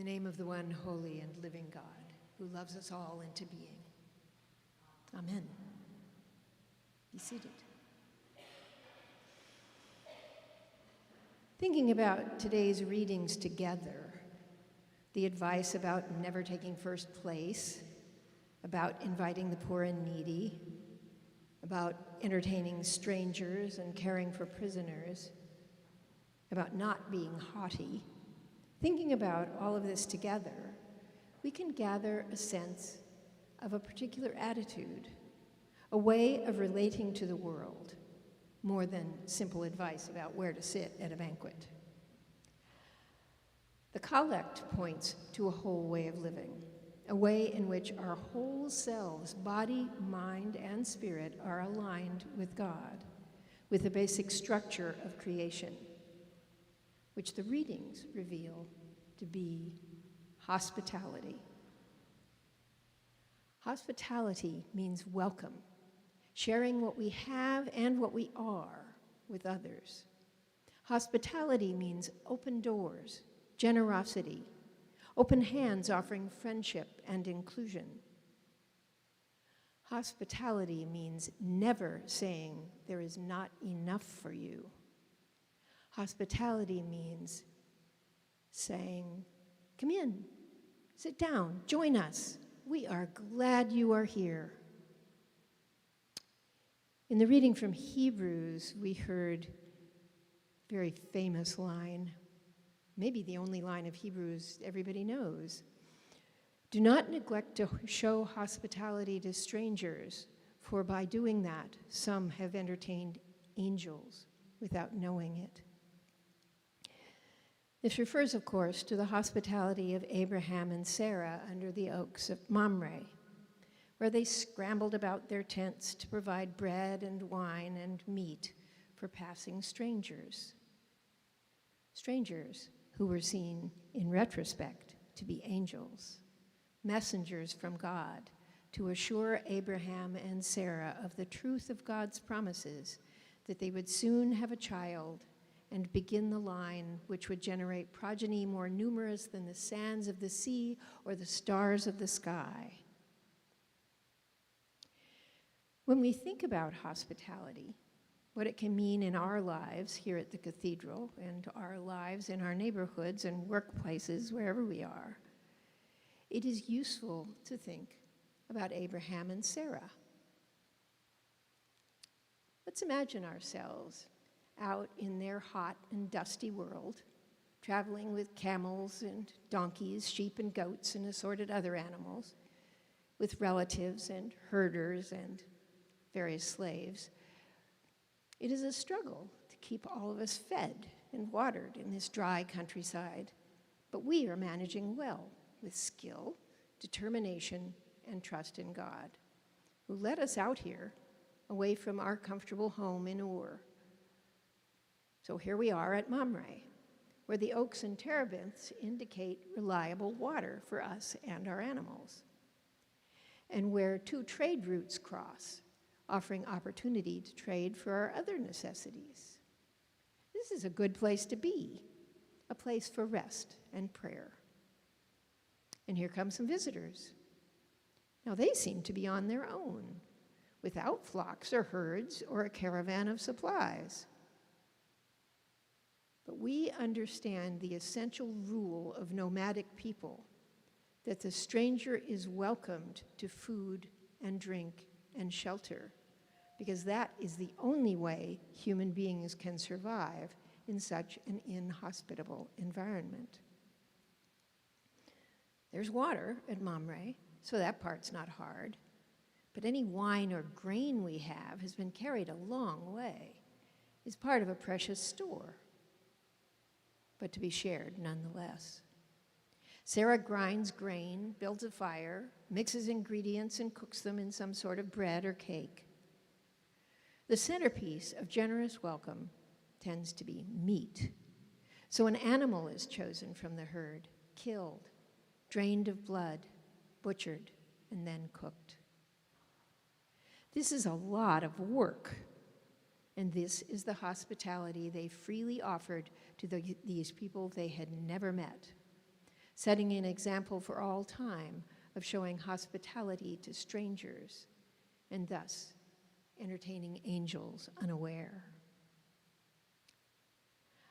the name of the one holy and living God, who loves us all into being. Amen. Be seated. Thinking about today's readings together, the advice about never taking first place, about inviting the poor and needy, about entertaining strangers and caring for prisoners, about not being haughty, thinking about all of this together, we can gather a sense of a particular attitude, a way of relating to the world, more than simple advice about where to sit at a banquet. The collect points to a whole way of living, a way in which our whole selves, body, mind, and spirit, are aligned with God, with the basic structure of creation, which the readings reveal to be hospitality. Hospitality means welcome, sharing what we have and what we are with others. Hospitality means open doors, generosity, open hands offering friendship and inclusion. Hospitality means never saying there is not enough for you. Hospitality means saying, come in, sit down, join us. We are glad you are here. In the reading from Hebrews, we heard a very famous line, maybe the only line of Hebrews everybody knows. Do not neglect to show hospitality to strangers, for by doing that, some have entertained angels without knowing it. This refers, of course, to the hospitality of Abraham and Sarah under the oaks of Mamre, where they scrambled about their tents to provide bread and wine and meat for passing strangers. Strangers who were seen in retrospect to be angels, messengers from God to assure Abraham and Sarah of the truth of God's promises that they would soon have a child and begin the line which would generate progeny more numerous than the sands of the sea or the stars of the sky. When we think about hospitality, what it can mean in our lives here at the cathedral and our lives in our neighborhoods and workplaces, wherever we are, it is useful to think about Abraham and Sarah. Let's imagine ourselves out in their hot and dusty world, traveling with camels and donkeys, sheep and goats and assorted other animals, with relatives and herders and various slaves. It is a struggle to keep all of us fed and watered in this dry countryside, but we are managing well with skill, determination, and trust in God, who led us out here away from our comfortable home in Ur. So here we are at Mamre, where the oaks and terebinths indicate reliable water for us and our animals, and where two trade routes cross, offering opportunity to trade for our other necessities. This is a good place to be, a place for rest and prayer. And here come some visitors. Now they seem to be on their own, without flocks or herds or a caravan of supplies. But we understand the essential rule of nomadic people, that the stranger is welcomed to food and drink and shelter, because that is the only way human beings can survive in such an inhospitable environment. There's water at Mamre, so that part's not hard. But any wine or grain we have has been carried a long way, is part of a precious store, but to be shared nonetheless. Sarah grinds grain, builds a fire, mixes ingredients, and cooks them in some sort of bread or cake. The centerpiece of generous welcome tends to be meat. So an animal is chosen from the herd, killed, drained of blood, butchered, and then cooked. This is a lot of work, and this is the hospitality they freely offered to these people they had never met. setting an example for all time of showing hospitality to strangers, and thus entertaining angels unaware.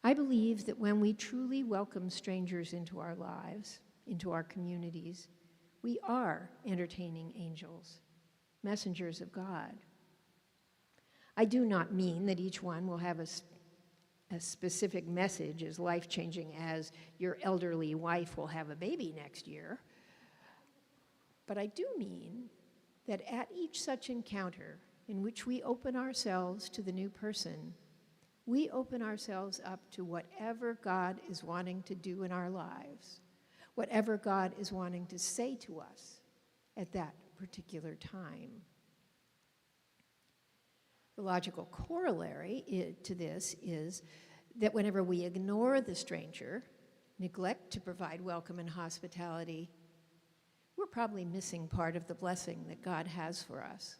I believe that when we truly welcome strangers into our lives, into our communities, we are entertaining angels, messengers of God. I do not mean that each one will have a specific message as life-changing as your elderly wife will have a baby next year. But I do mean that at each such encounter in which we open ourselves to the new person, we open ourselves up to whatever God is wanting to do in our lives, whatever God is wanting to say to us at that particular time. The logical corollary to this is that whenever we ignore the stranger, neglect to provide welcome and hospitality, we're probably missing part of the blessing that God has for us.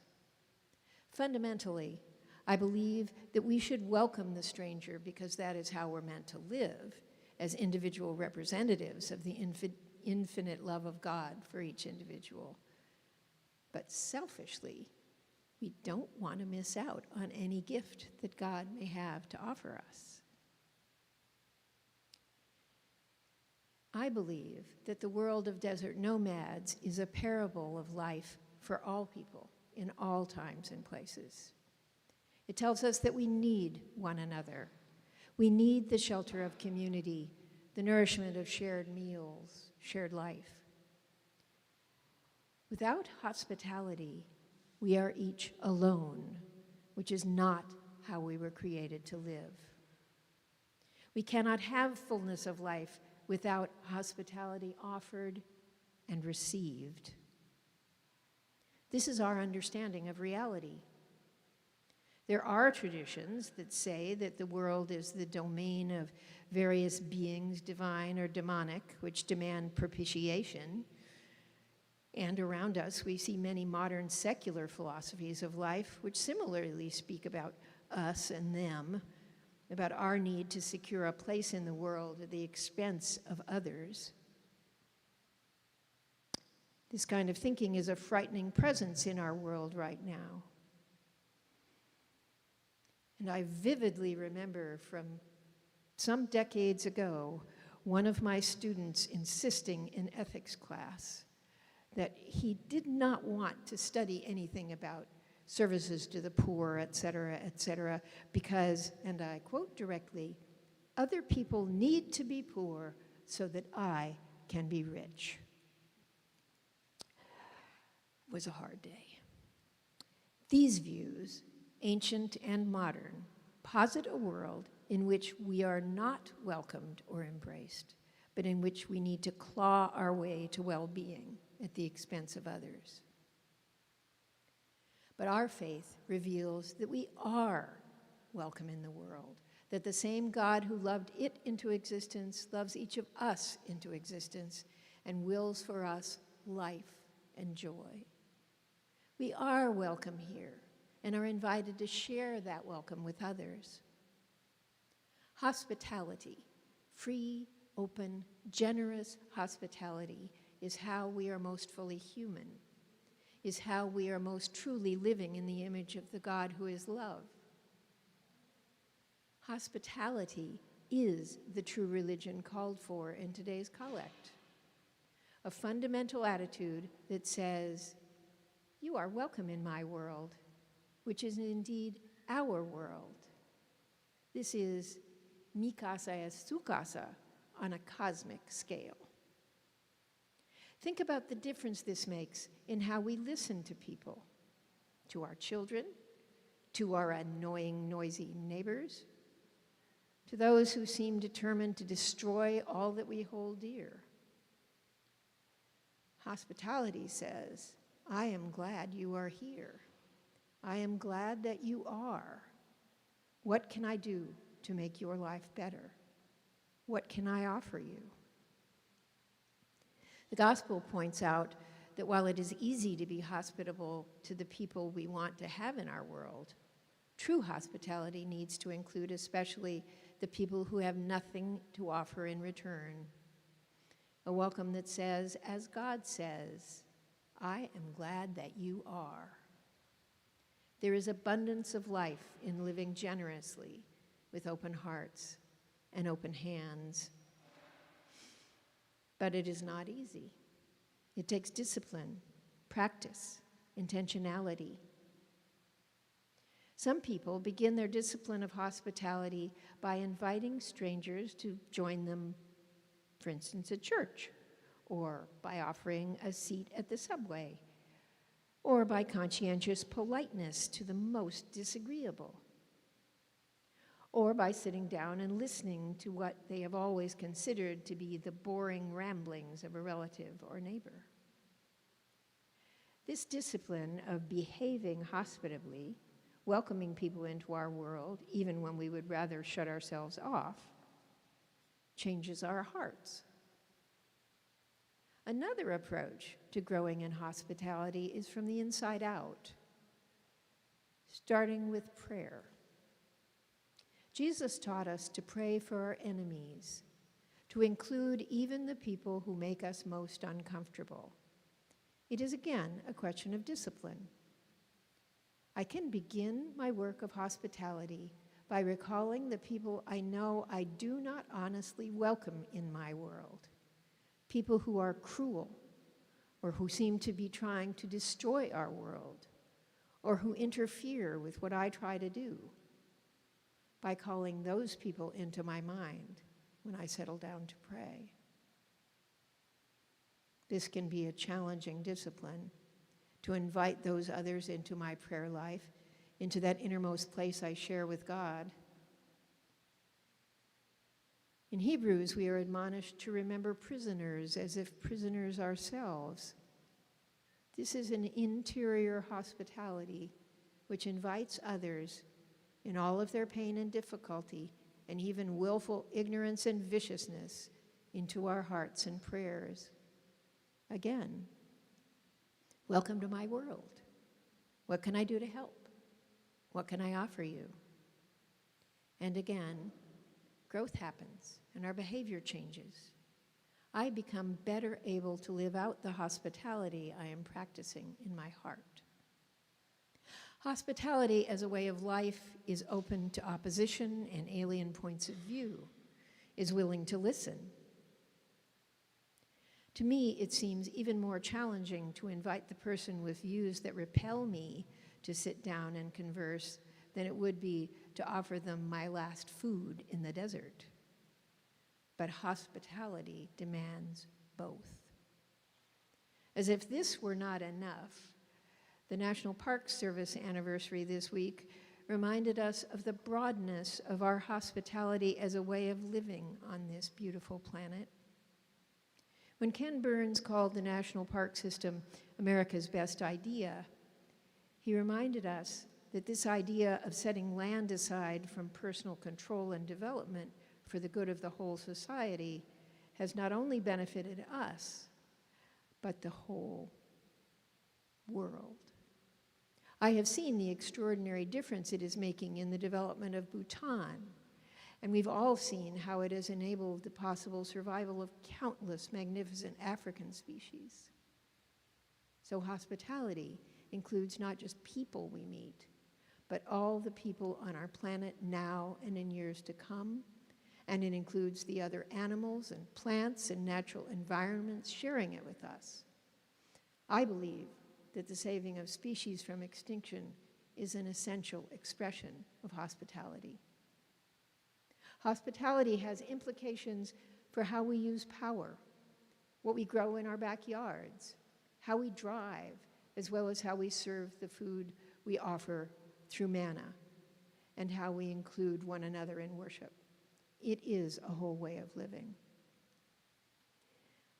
Fundamentally, I believe that we should welcome the stranger because that is how we're meant to live as individual representatives of the infinite love of God for each individual. But selfishly, we don't want to miss out on any gift that God may have to offer us. I believe that the world of desert nomads is a parable of life for all people in all times and places. It tells us that we need one another. We need the shelter of community, the nourishment of shared meals, shared life. Without hospitality, we are each alone, which is not how we were created to live. We cannot have fullness of life without hospitality offered and received. This is our understanding of reality. There are traditions that say that the world is the domain of various beings, divine or demonic, which demand propitiation. And around us, we see many modern secular philosophies of life which similarly speak about us and them, about our need to secure a place in the world at the expense of others. This kind of thinking is a frightening presence in our world right now. And I vividly remember from some decades ago, one of my students insisting in ethics class that he did not want to study anything about services to the poor, et cetera, because, and I quote directly, other people need to be poor so that I can be rich. It was a hard day. These views, ancient and modern, posit a world in which we are not welcomed or embraced, but in which we need to claw our way to well-being at the expense of others. But our faith reveals that we are welcome in the world, that the same God who loved it into existence loves each of us into existence and wills for us life and joy. We are welcome here and are invited to share that welcome with others. Hospitality, free, open, generous hospitality, is how we are most fully human, is how we are most truly living in the image of the God who is love. Hospitality is the true religion called for in today's collect. A fundamental attitude that says, you are welcome in my world, which is indeed our world. This is mi casa es su casa on a cosmic scale. Think about the difference this makes in how we listen to people, to our children, to our annoying, noisy neighbors, to those who seem determined to destroy all that we hold dear. Hospitality says, I am glad you are here. I am glad that you are. What can I do to make your life better? What can I offer you? The gospel points out that while it is easy to be hospitable to the people we want to have in our world, true hospitality needs to include especially the people who have nothing to offer in return. a welcome that says, as God says, I am glad that you are. There is abundance of life in living generously with open hearts and open hands. But it is not easy. It takes discipline, practice, intentionality. Some people begin their discipline of hospitality by inviting strangers to join them, for instance, at church, or by offering a seat at the subway, or by conscientious politeness to the most disagreeable, or by sitting down and listening to what they have always considered to be the boring ramblings of a relative or neighbor. This discipline of behaving hospitably, welcoming people into our world, even when we would rather shut ourselves off, changes our hearts. Another approach to growing in hospitality is from the inside out, starting with prayer. Jesus taught us to pray for our enemies, to include even the people who make us most uncomfortable. It is again a question of discipline. I can begin my work of hospitality by recalling the people I know I do not honestly welcome in my world, people who are cruel, or who seem to be trying to destroy our world, or who interfere with what I try to do, by calling those people into my mind when I settle down to pray. This can be a challenging discipline, to invite those others into my prayer life, into that innermost place I share with God. In Hebrews, we are admonished to remember prisoners as if prisoners ourselves. This is an interior hospitality which invites others in all of their pain and difficulty, and even willful ignorance and viciousness, into our hearts and prayers. Again, welcome to my world. What can I do to help? What can I offer you? And again, growth happens and our behavior changes. I become better able to live out the hospitality I am practicing in my heart. Hospitality as a way of life is open to opposition and alien points of view, is willing to listen. To me, it seems even more challenging to invite the person with views that repel me to sit down and converse than it would be to offer them my last food in the desert. But hospitality demands both. As if this were not enough, the National Park Service anniversary this week reminded us of the broadness of our hospitality as a way of living on this beautiful planet. When Ken Burns called the National Park System America's best idea, he reminded us that this idea of setting land aside from personal control and development for the good of the whole society has not only benefited us, but the whole world. I have seen the extraordinary difference it is making in the development of Bhutan, and we've all seen how it has enabled the possible survival of countless magnificent African species. So hospitality includes not just people we meet, but all the people on our planet now and in years to come, and it includes the other animals and plants and natural environments sharing it with us. I believe that the saving of species from extinction is an essential expression of hospitality. Hospitality has implications for how we use power, what we grow in our backyards, how we drive, as well as how we serve the food we offer through manna, and how we include one another in worship. It is a whole way of living.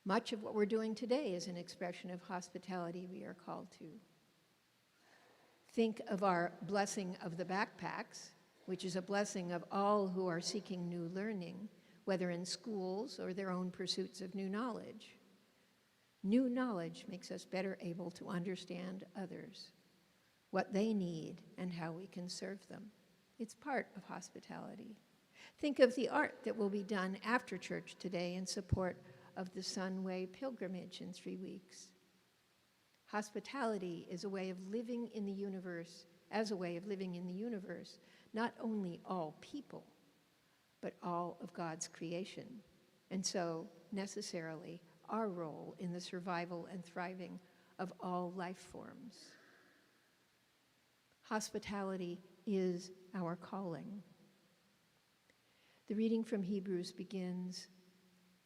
Much of what we're doing today is an expression of hospitality we are called to. Think of our blessing of the backpacks, which is a blessing of all who are seeking new learning, whether in schools or their own pursuits of new knowledge. New knowledge makes us better able to understand others, what they need, and how we can serve them. It's part of hospitality. Think of the art that will be done after church today in support of the Sunway pilgrimage in 3 weeks. Hospitality is a way of living in the universe, as a way of living in the universe, not only all people, but all of God's creation, and so necessarily our role in the survival and thriving of all life forms. Hospitality is our calling. The reading from Hebrews begins,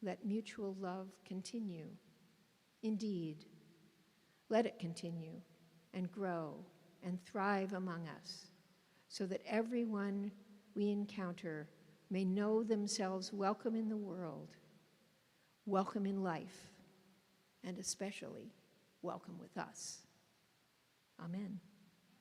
"Let mutual love continue. Indeed, let it continue and grow and thrive among us, so that everyone we encounter may know themselves welcome in the world, welcome in life, and especially welcome with us." Amen.